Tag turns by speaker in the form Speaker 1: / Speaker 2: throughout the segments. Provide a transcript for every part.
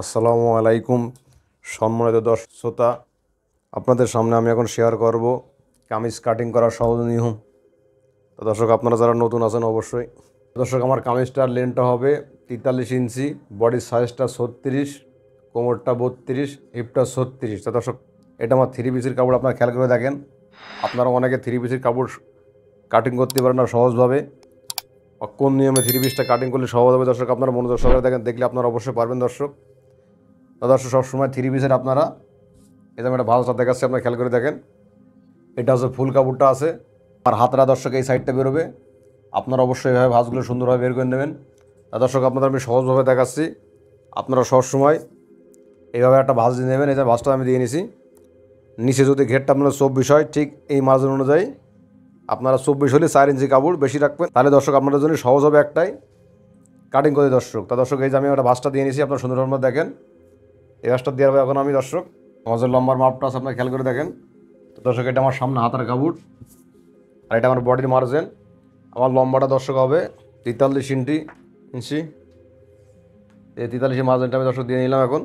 Speaker 1: আসসালামু আলাইকুম সম্মানিত দর্শক শ্রোতা, আপনাদের সামনে আমি এখন শেয়ার করব কামিজ কাটিং করার সহজ নিয়ম। তো দর্শক, আপনারা যারা নতুন আছেন অবশ্যই দর্শক, আমার কামিজটার লেন্থটা হবে 43 ইঞ্চি, বডির সাইজটা 36, কোমরটা 32, হিপটা 36। তো দর্শক, এটা আমার 3 পিসের কাপড়। আপনারা খেয়াল করে দেখেন, আপনারা অনেকে 3 পিসের কাপড় কাটিং করতে পারেন না সহজভাবে। কোন নিয়মে 3 পিসটা কাটিং করলে সহজ হবে দর্শক, আপনারা মনোযোগ সহকারে দেখেন, দেখলে আপনারা অবশ্যই পারবেন দর্শক। দর্শক, সবসময় 3 পিসের আপনারা এটা আমি একটা ভালো চাপ দেখাচ্ছি, আপনারা খেয়াল করে দেখেন। এটা হচ্ছে ফুল কাপড়টা আছে, আর হাতরা দর্শক এই সাইডটা বেরোবে। আপনারা অবশ্যই এভাবে ভাঁজগুলো সুন্দরভাবে বের করে নেবেন। দর্শক, আপনাদের আমি সহজভাবে দেখাচ্ছি, আপনারা সবসময় এইভাবে একটা ভাঁজ দিয়ে নেবেন। এই যে ভাঁজটা আমি দিয়ে নিছি, নিচে যদি ঘেরটা আপনার 24 হয়, ঠিক এই মার্জিন অনুযায়ী আপনারা 24 হলে 4 ইঞ্চি কাপড় বেশি রাখবেন, তাহলে দর্শক আপনাদের জন্য সহজ হবে একটাই কাটিং করে দর্শক। তা দর্শক, এই যে আমি একটা ভাঁজটা দিয়ে নিছি, আপনারা সুন্দরভাবে দেখেন। এই ভাঁজটা দেওয়ার পর এখন আমি দর্শক আমাদের লম্বার মাপটা আছে, আপনারা খেয়াল করে দেখেন। তো দর্শক, এটা আমার সামনে হাতার কাপড়, আর এটা আমার বডির মার্জিন। আমার লম্বাটা দর্শক হবে 43 ইঞ্চি। এই 43 মার্জিনটা আমি দর্শক দিয়ে নিলাম এখন।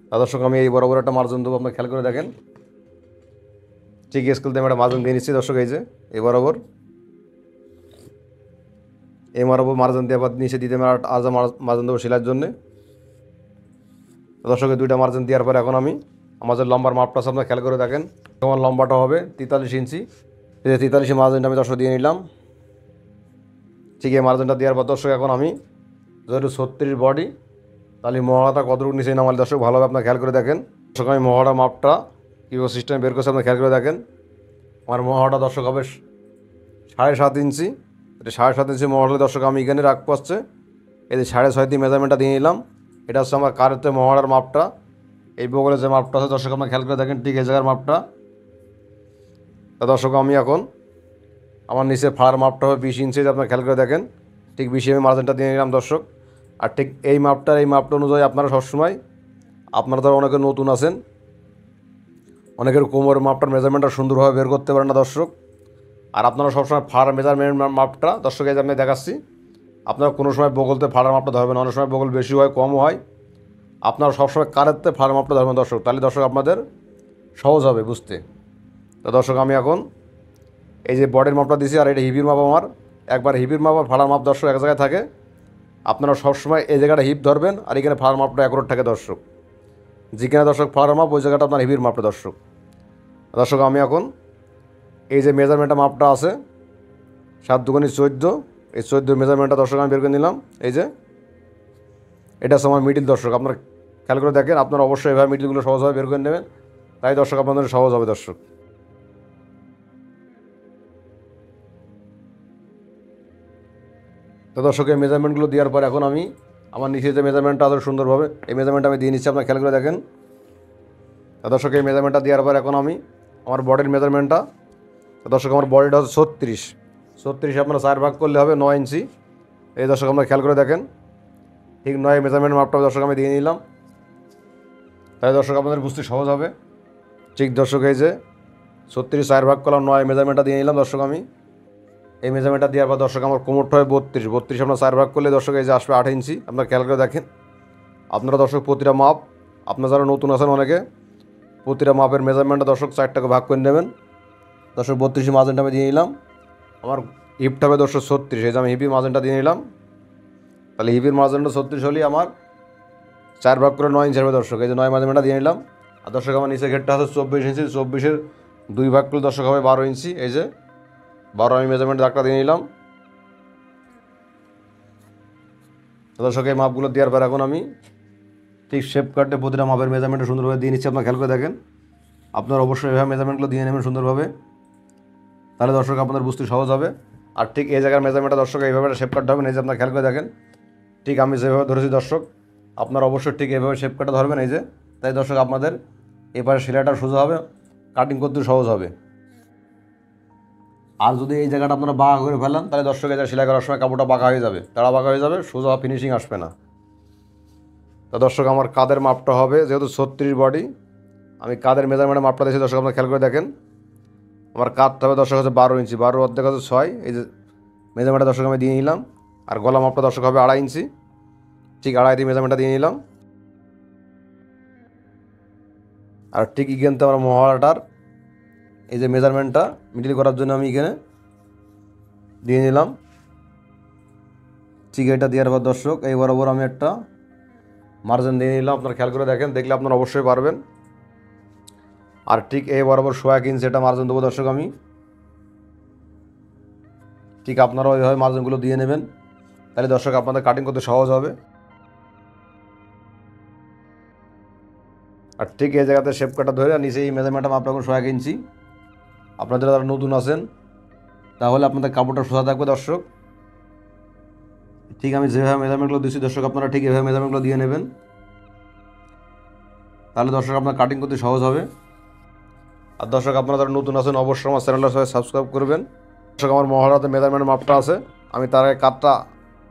Speaker 1: তা দর্শক, আমি এই বরাবর একটা মার্জিন দেবো, আপনারা খেয়াল করে দেখেন। ঠিক স্কেল দিয়ে আমি একটা মার্জিন দিয়ে নিচ্ছি দর্শক। এই যে এই বরাবর মার্জিন দিয়ে আবার নিচে দিতে আমি আজা মার্জিন দেবো সেলাইয়ের জন্যে। দর্শক, এই দুইটা মার্জিন দেওয়ার পর এখন আমি আমাদের লম্বার মাপটা আছে, আপনারা খেয়াল করে দেখেন। আমার লম্বাটা হবে 43 ইঞ্চি। এই যে 43 মার্জিনটা আমি দর্শক দিয়ে নিলাম। ঠিক এই মার্জিনটা দেওয়ার পর দর্শক, এখন আমি যেহেতু 36 বডি, তাহলে মহড়াটা কতটুকু নিচে নামালে দর্শক ভালোভাবে আপনারা খেয়াল করে দেখেন। দর্শক, আমি মহড়া মাপটা কীভাবে সিস্টেম বের করছে আপনারা খেয়াল করে দেখেন। আমার মহড়াটা দর্শক হবে 7.5 ইঞ্চি। এটা 7.5 ইঞ্চি মহড়া দর্শক আমি এখানে রাখবো হচ্ছে এই যে 6.5 দিয়ে মেজারমেন্টটা দিয়ে নিলাম। এটা হচ্ছে আমার কারেতে মহড়ার মাপটা। এই বগলে যে মাপটা আছে দর্শক আপনারা খেয়াল করে দেখেন, ঠিক এই জায়গার মাপটা। তা দর্শক, আমি এখন আমার নিচে ফাড়ার মাপটা হবে 20 ইঞ্চি, আপনারা খেয়াল করে দেখেন। ঠিক 20 আমি মার্জিনটা দিয়ে নিলাম দর্শক। আর ঠিক এই মাপটা অনুযায়ী আপনারা সবসময়, আপনারা ধরো অনেকে নতুন আছেন, অনেকের কোমরের মাপটার মেজারমেন্টটা সুন্দরভাবে বের করতে পারেন না দর্শক। আর আপনারা সবসময় ফাড়ার মেজারমেন্ট মাপটা দর্শক এই যে আমি দেখাচ্ছি, আপনারা কোনো সময় বগলতে ফাড়ার মাপটা ধরবেন, অনেক সময় বগল বেশি হয় কমও হয়। আপনারা সবসময় কারেতে ফাড়ার মাপটা ধরবেন দর্শক, তাহলে দর্শক আপনাদের সহজ হবে বুঝতে। তো দর্শক, আমি এখন এই যে বডির মাপটা দিয়েছি, আর এটা হিপির মাপ আমার। একবার হিপির মাপ আর ফাড়ার মাপ দর্শক এক জায়গায় থাকে। আপনারা সবসময় এই জায়গাটা হিপ ধরবেন, আর এখানে ফাড়ার মাপটা একরোট থাকে দর্শক। যেখানে দর্শক ফাড়ার মাপ, ওই জায়গাটা আপনার হিপির মাপটা দর্শক। দর্শক, আমি এখন এই যে মেজারমেন্টের মাপটা আছে 7 দুগুণে 14, এই 14 মেজারমেন্টটা দর্শক আমি বের করে নিলাম। এই যে এটা হচ্ছে আমার মিডিল দর্শক, আপনারা খেয়াল করে দেখেন। আপনারা অবশ্যই এভাবে মিডিলগুলো সহজভাবে বের করে নেবেন, তাই দর্শক আপনাদের সহজ হবে দর্শক। তো দর্শক, এই মেজারমেন্টগুলো দেওয়ার পর এখন আমি আমার নিচে যে মেজারমেন্টটা আছে সুন্দরভাবে এই মেজারমেন্টটা আমি দিয়ে নিচ্ছি, আপনারা খেয়াল করে দেখেন। তো দর্শক, এই মেজারমেন্টটা দেওয়ার পর এখন আমি আমার বডির মেজারমেন্টটা, দর্শক আমার বডিটা হচ্ছে 36 আপনারা 4 ভাগ করলে হবে 9 ইঞ্চি। এই দর্শক আপনারা খেয়াল করে দেখেন, ঠিক 9 মেজারমেন্ট মাপটা দর্শক আমি দিয়ে নিলাম, তাই দর্শক আপনাদের বুঝতে সহজ হবে। ঠিক দর্শক, এই যে 36 4 ভাগ করলাম, 9 মেজারমেন্টটা দিয়ে নিলাম দর্শক আমি। এই মেজারমেন্টটা দেওয়ার পর দর্শক আমার কোমরটা হয় 32 আপনার 4 ভাগ করলে দর্শক এই যে আসবে 8 ইঞ্চি। আপনারা খেয়াল করে দেখেন। আপনারা দর্শক প্রতিটা মাপ, আপনারা যারা নতুন আছেন অনেকে, প্রতিটা মাপের মেজারমেন্টটা দর্শক 4টাকে ভাগ করে নেবেন। দর্শক 32 মার্জিনটা আমি দিয়ে নিলাম। আমার হিপটা হবে দর্শক 36, এই যে আমি হিপির মার্জিনটা দিয়ে নিলাম। তাহলে হিপির মার্জিনটা 36 হলেই আমার 4 ভাগ করে 9 ইঞ্চি হবে দর্শক। এই যে 9 মার্জিনটা দিয়ে নিলাম। আর দর্শক, আমার নিচে ঘেরটা আছে 24 ইঞ্চি, 24-এর 2 ভাগ করলে দর্শক হবে 12 ইঞ্চি। এই যে 12 আমি মেজারমেন্ট দাগটা দিয়ে নিলাম। দর্শক, এই মাপগুলো দেওয়ার পর এখন আমি ঠিক শেপ কাটে প্রতিটা মাপের মেজারমেন্টটা সুন্দরভাবে দিয়ে নিচ্ছি, আপনারা খেয়াল করে দেখেন। আপনারা অবশ্যই এভাবে মেজারমেন্টগুলো দিয়ে নেবেন সুন্দরভাবে, তাহলে দর্শক আপনাদের বুঝতে সহজ হবে। আর ঠিক এই জায়গার মেজারমেন্টটা দর্শক এইভাবে শেপ কাটতে হবে। এই যে আপনারা খেয়াল করে দেখেন, ঠিক আমি যেভাবে ধরেছি দর্শক, আপনারা অবশ্যই ঠিক এইভাবে শেপ কাটটা ধরবেন। এই যে তাই দর্শক আপনাদের এবারে সেলাইটা সোজা হবে, কাটিং করতে সহজ হবে। আর যদি এই জায়গাটা আপনারা বাঁকা করে ফেলেন, তাহলে দর্শক এই জায়গায় সেলাই করার সময় কাপড়টা বাঁকা হয়ে যাবে, তাড়া বাঁকা হয়ে যাবে, সোজা ফিনিশিং আসবে না। তো দর্শক, আমার কাদের মাপটা হবে যেহেতু 36 বডি, আমি কাদের মেজারমেন্টের মাপটা দিয়েছি দর্শক আপনারা খেয়াল করে দেখেন। আমার কাঁধটা হবে দর্শক হচ্ছে 12 ইঞ্চি, 12 অর্ধেক হচ্ছে 6। এই যে মেজারমেন্টটা দর্শক আমি দিয়ে নিলাম। আর গলা মাপটা দর্শক হবে 2.5 ইঞ্চি, ঠিক 2.5 দিয়ে মেজারমেন্টটা দিয়ে নিলাম। আর ঠিক এখানতে আমার মহড়াটার এই যে মেজারমেন্টটা মিডিল করার জন্য আমি এখানে দিয়ে নিলাম। ঠিক এটা দেওয়ার পর দর্শক এই বরাবর আমি একটা মার্জিন দিয়ে নিলাম। আপনারা খেয়াল করে দেখেন, দেখলে আপনারা অবশ্যই পারবেন। আর ঠিক এই বরাবর 1.5 ইঞ্চি এটা মার্জিন দেবো দর্শক আমি। ঠিক আপনারা ওইভাবে মার্জিনগুলো দিয়ে নেবেন, তাহলে দর্শক আপনাদের কাটিং করতে সহজ হবে। আর ঠিক এই জায়গাতে শেপ কাটা ধরে নিচে এই মেজারমেন্টটা মাপ রাখুন 1.5 ইঞ্চি। আপনাদের যারা নতুন আছেন তাহলে আপনাদের কাপড়টা সোজা থাকবে দর্শক। ঠিক আমি যেভাবে মেজারমেন্টগুলো দিচ্ছি দর্শক আপনারা ঠিক এভাবে মেজারমেন্টগুলো দিয়ে নেবেন, তাহলে দর্শক আপনার কাটিং করতে সহজ হবে। আর দর্শক আপনারা যারা নতুন আছেন অবশ্যই আমার চ্যানেলটা সবাই সাবস্ক্রাইব করবেন। দর্শক আমার মহড়াতে মেজারমেন্ট মাপটা আছে, আমি তার আগে কাটটা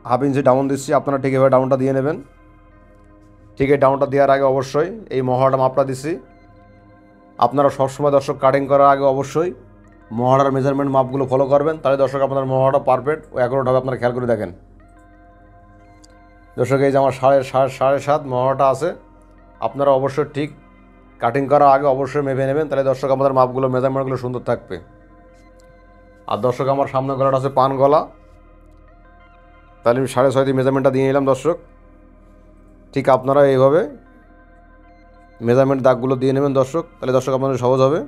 Speaker 1: 1/2 ইঞ্চি ডাউন দিচ্ছি। আপনারা ঠিক এভাবে ডাউনটা দিয়ে নেবেন। ঠিক এই ডাউনটা দেওয়ার আগে অবশ্যই এই মহড়াটা মাপটা দিচ্ছি। আপনারা সবসময় দর্শক কাটিং করার আগে অবশ্যই মহড়ার মেজারমেন্ট মাপগুলো ফলো করবেন, তাহলে দর্শক আপনার মহড়াটা পারফেক্ট ও অ্যাকুরেট হবে। আপনারা খেয়াল করে দেখেন দর্শক, এই যে আমার 7.5 মহড়াটা আছে, আপনারা অবশ্যই ঠিক কাটিং করার আগে অবশ্যই মেপে নেবেন, তাহলে দর্শক আমাদের মাপগুলো মেজারমেন্টগুলো সুন্দর থাকবে। আর দর্শক আমার সামনে গলাটা আছে পান গলা, তাহলে আমি 6.5 দিয়ে মেজারমেন্টটা দিয়ে নিলাম দর্শক। ঠিক আপনারা এইভাবে মেজারমেন্ট দাগগুলো দিয়ে নেবেন দর্শক, তাহলে দর্শক আপনাদের সহজ হবে।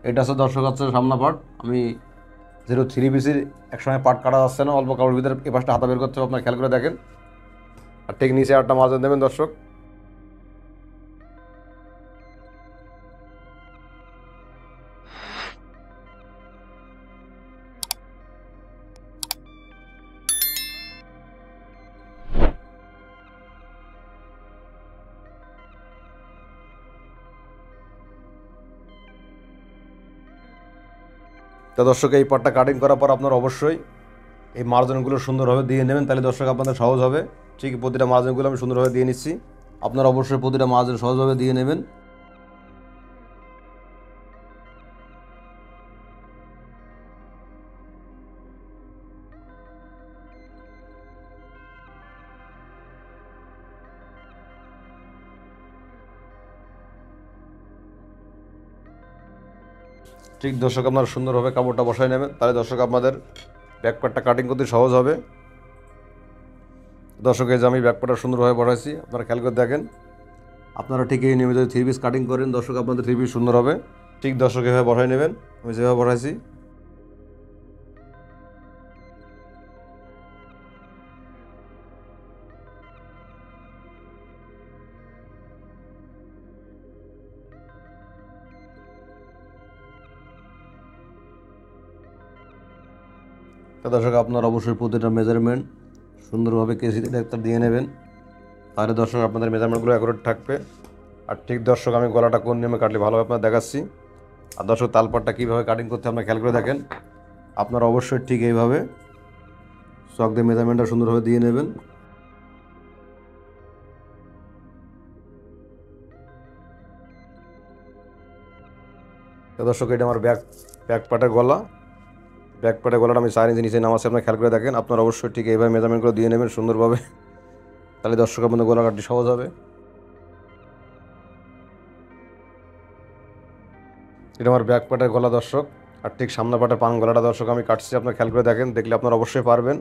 Speaker 1: এটা হচ্ছে দর্শক হচ্ছে সামনা পার্ট। আমি 3 পিসির একসময় পার্ট কাটা যাচ্ছে না, অল্প কাপড়ের ভিতরে এ পাশটা হাতা বের করতে হবে। আপনার খেয়াল করে দেখেন। আর ঠিক নিচে একটা মার্জিন দেবেন দর্শক। তো দর্শক এই পার্টটা কাটিং করার পর আপনারা অবশ্যই এই মার্জিনগুলো সুন্দরভাবে দিয়ে নেবেন, তাহলে দর্শক আপনাদের সহজ হবে। ঠিক প্রতিটা মার্জিনগুলো আমি সুন্দরভাবে দিয়ে নিচ্ছি। আপনারা অবশ্যই প্রতিটা মার্জিন সহজভাবে দিয়ে নেবেন। ঠিক দর্শক আপনারা সুন্দরভাবে কাপড়টা বসায় নেবেন, তাহলে দর্শক আপনাদের ব্যাক পার্টটা কাটিং করতে সহজ হবে। দর্শক এই যে আমি ব্যাক পার্টটা সুন্দরভাবে বসাইছি, আপনারা খেয়াল করে দেখেন। আপনারা ঠিক এই নিয়মিত 3 পিস কাটিং করেন দর্শক, আপনাদের 3 পিস সুন্দর হবে। ঠিক দর্শক এভাবে বসাই নেবেন, আমি যেভাবে বসাইছি। তো দর্শক আপনারা অবশ্যই প্রতিটা মেজারমেন্ট সুন্দরভাবে কেসিতে ডাক্তার দিয়ে নেবেন, তাহলে দর্শক আপনাদের মেজারমেন্টগুলো অ্যাকুরেট থাকবে। আর ঠিক দর্শক আমি গলাটা কোন নিয়মে কাটলে ভালোভাবে আপনার দেখাচ্ছি। আর দর্শক তালপাটটা কীভাবে কাটিং করতে আপনারা খেয়াল করে দেখেন। আপনারা অবশ্যই ঠিক এইভাবে চক দিয়ে মেজারমেন্টটা সুন্দরভাবে দিয়ে নেবেন। তো দর্শক এটা আমার ব্যাক পার্টের গলা। ব্যাক পার্টের গলাটা আমি 4 ইঞ্চি নিচে নামাচ্ছি, আপনারা খেয়াল করে দেখেন। আপনারা অবশ্যই ঠিক এইভাবে মেজারমেন্টগুলো দিয়ে নেবেন সুন্দরভাবে, তাহলে দর্শক আপনাদের গলা কাটতে সহজ হবে। এটা আমার ব্যাক পার্টের গলা দর্শক। আর ঠিক সামনে পার্টের পান গলাটা দর্শক আমি কাটছি, আপনারা খেয়াল করে দেখেন, দেখলে আপনারা অবশ্যই পারবেন।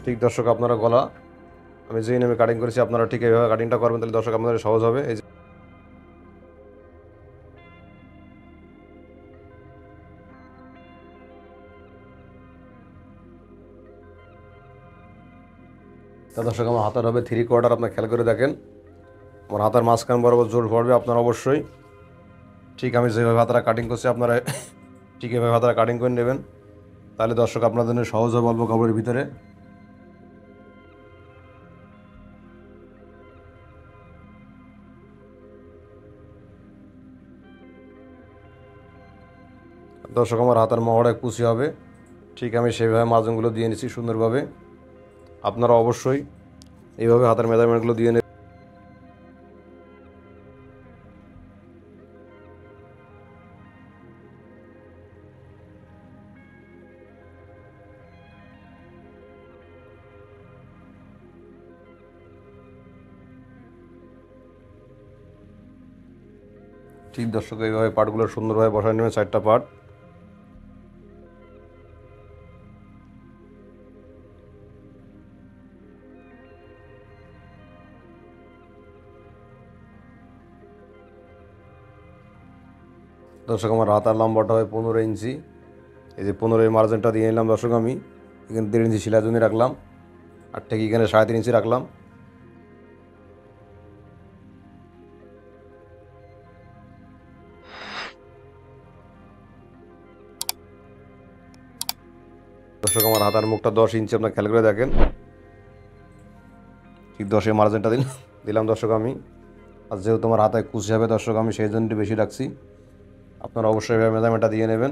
Speaker 1: ঠিক দর্শক আপনারা গলা আমি যেই নেমে কাটিং করেছি, আপনারা ঠিক এইভাবে কাটিংটা করবেন, তাহলে দর্শক আপনাদের সহজ হবে। এই যে তা দর্শক আমার হাতার হবে 3/4, আপনারা খেয়াল করে দেখেন। আমার হাতার মাঝখান বরাবর জোর পড়বে। আপনারা অবশ্যই ঠিক আমি যেভাবে হাতারা কাটিং করছি আপনারা ঠিক এভাবে হাতারা কাটিং করে নেবেন, তাহলে দর্শক আপনাদের জন্য সহজ হবে অল্প কাপড়ের ভিতরে। দর্শক আমার হাতার মহড়ায় কুচি হবে, ঠিক আমি সেইভাবে মার্জিনগুলো দিয়ে নিচ্ছি সুন্দরভাবে। আপনারা অবশ্যই এইভাবে হাতার মেজারমেন্টগুলো দিয়ে নেবেন। ঠিক দর্শক এইভাবে পার্টগুলো সুন্দরভাবে বসায় নেবেন 4টা পার্ট। দর্শক আমার হাতার লম্বাটা হয় 15 ইঞ্চি। এই যে 15 মার্জিনটা দিয়ে নিলাম দর্শক আমি। এখানে 1.5 ইঞ্চি সেলাই জন্য রাখলাম, আর ঠিক এখানে 3.5 ইঞ্চি রাখলাম। দর্শক আমার হাতার মুখটা 10 ইঞ্চি, আপনার খেয়াল করে দেখেন। ঠিক 10 মার্জিনটা দিলাম দর্শক আমি। আর যেহেতু তোমার হাতায় কুচি হবে দর্শক, আমি সেই জন্য বেশি রাখছি। আপনারা অবশ্যই মেজারমেন্টটা দিয়ে নেবেন।